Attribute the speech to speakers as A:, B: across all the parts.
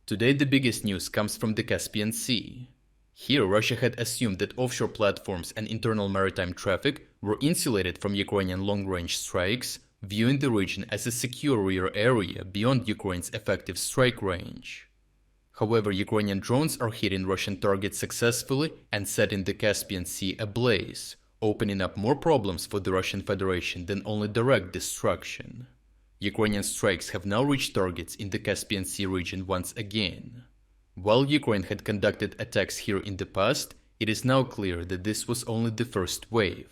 A: Today the biggest news comes from the Caspian Sea. Here Russia had assumed that offshore platforms and internal maritime traffic were insulated from Ukrainian long-range strikes, viewing the region as a secure rear area beyond Ukraine's effective strike range. However, Ukrainian drones are hitting Russian targets successfully and setting the Caspian Sea ablaze, opening up more problems for the Russian Federation than only direct destruction. Ukrainian strikes have now reached targets in the Caspian Sea region once again. While Ukraine had conducted attacks here in the past, it is now clear that this was only the first wave.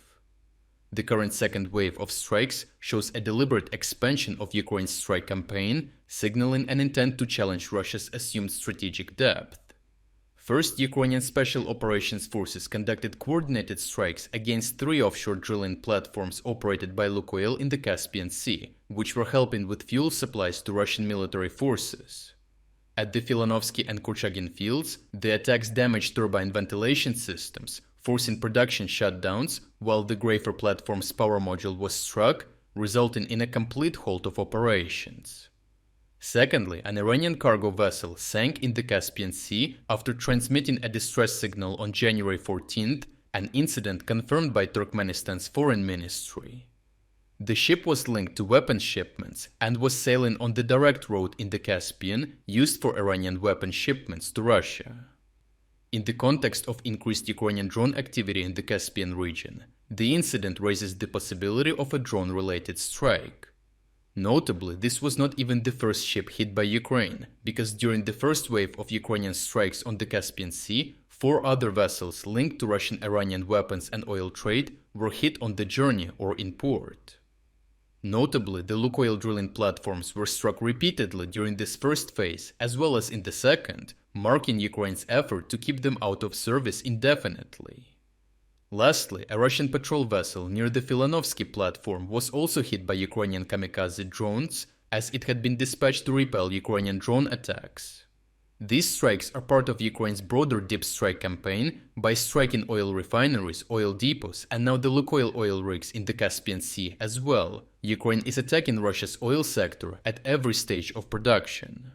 A: The current second wave of strikes shows a deliberate expansion of Ukraine's strike campaign, signaling an intent to challenge Russia's assumed strategic depth. First, Ukrainian Special Operations Forces conducted coordinated strikes against 3 offshore drilling platforms operated by Lukoil in the Caspian Sea, which were helping with fuel supplies to Russian military forces. At the Filanovsky and Korchagin fields, the attacks damaged turbine ventilation systems, forcing production shutdowns, while the Grayfer platform's power module was struck, resulting in a complete halt of operations. Secondly, an Iranian cargo vessel sank in the Caspian Sea after transmitting a distress signal on January 14th, an incident confirmed by Turkmenistan's foreign ministry. The ship was linked to weapons shipments and was sailing on the direct route in the Caspian used for Iranian weapon shipments to Russia. In the context of increased Ukrainian drone activity in the Caspian region, the incident raises the possibility of a drone-related strike. Notably, this was not even the first ship hit by Ukraine, because during the first wave of Ukrainian strikes on the Caspian Sea, 4 other vessels linked to Russian-Iranian weapons and oil trade were hit on the journey or in port. Notably, the Lukoil drilling platforms were struck repeatedly during this first phase as well as in the second, marking Ukraine's effort to keep them out of service indefinitely. Lastly, a Russian patrol vessel near the Filanovsky platform was also hit by Ukrainian kamikaze drones, as it had been dispatched to repel Ukrainian drone attacks. These strikes are part of Ukraine's broader deep strike campaign by striking oil refineries, oil depots, and now the Lukoil oil rigs in the Caspian Sea as well. Ukraine is attacking Russia's oil sector at every stage of production.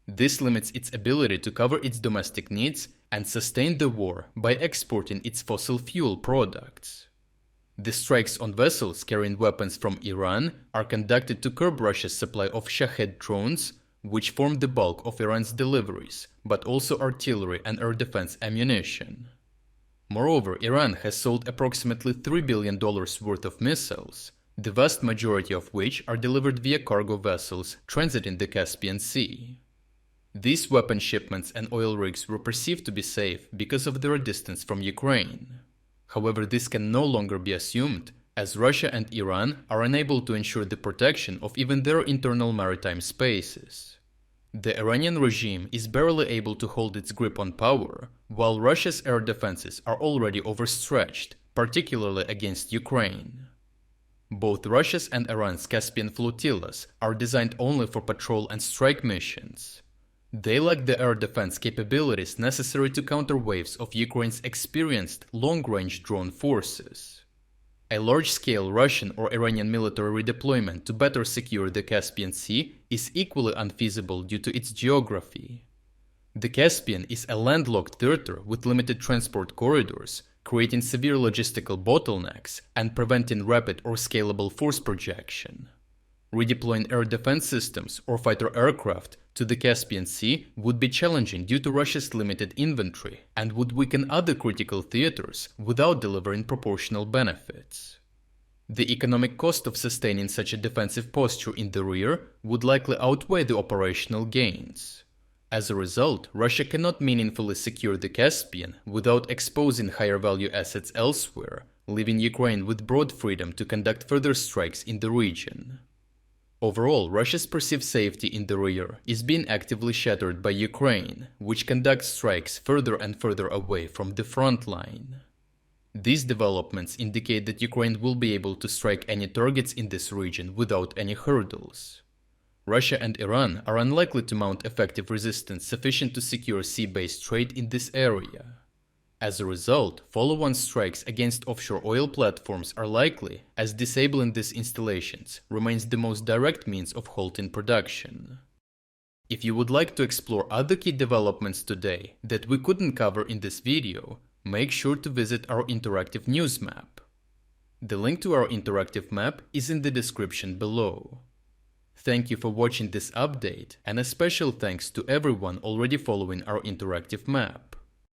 A: This limits its ability to cover its domestic needs and sustain the war by exporting its fossil fuel products. The strikes on vessels carrying weapons from Iran are conducted to curb Russia's supply of Shahed drones, which form the bulk of Iran's deliveries, but also artillery and air defense ammunition. Moreover, Iran has sold approximately $3 billion worth of missiles, the vast majority of which are delivered via cargo vessels transiting the Caspian Sea. These weapon shipments and oil rigs were perceived to be safe because of their distance from Ukraine. However, this can no longer be assumed, as Russia and Iran are unable to ensure the protection of even their internal maritime spaces. The Iranian regime is barely able to hold its grip on power, while Russia's air defenses are already overstretched, particularly against Ukraine. Both Russia's and Iran's Caspian flotillas are designed only for patrol and strike missions. They lack the air defense capabilities necessary to counter waves of Ukraine's experienced long-range drone forces. A large-scale Russian or Iranian military redeployment to better secure the Caspian Sea is equally unfeasible due to its geography. The Caspian is a landlocked theater with limited transport corridors, creating severe logistical bottlenecks and preventing rapid or scalable force projection. Redeploying air defense systems or fighter aircraft to the Caspian Sea would be challenging due to Russia's limited inventory and would weaken other critical theaters without delivering proportional benefits. The economic cost of sustaining such a defensive posture in the rear would likely outweigh the operational gains. As a result, Russia cannot meaningfully secure the Caspian without exposing higher value assets elsewhere, leaving Ukraine with broad freedom to conduct further strikes in the region. Overall, Russia's perceived safety in the rear is being actively shattered by Ukraine, which conducts strikes further and further away from the front line. These developments indicate that Ukraine will be able to strike any targets in this region without any hurdles. Russia and Iran are unlikely to mount effective resistance sufficient to secure sea-based trade in this area. As a result, follow-on strikes against offshore oil platforms are likely, as disabling these installations remains the most direct means of halting production. If you would like to explore other key developments today that we couldn't cover in this video, make sure to visit our interactive news map. The link to our interactive map is in the description below. Thank you for watching this update, and a special thanks to everyone already following our interactive map.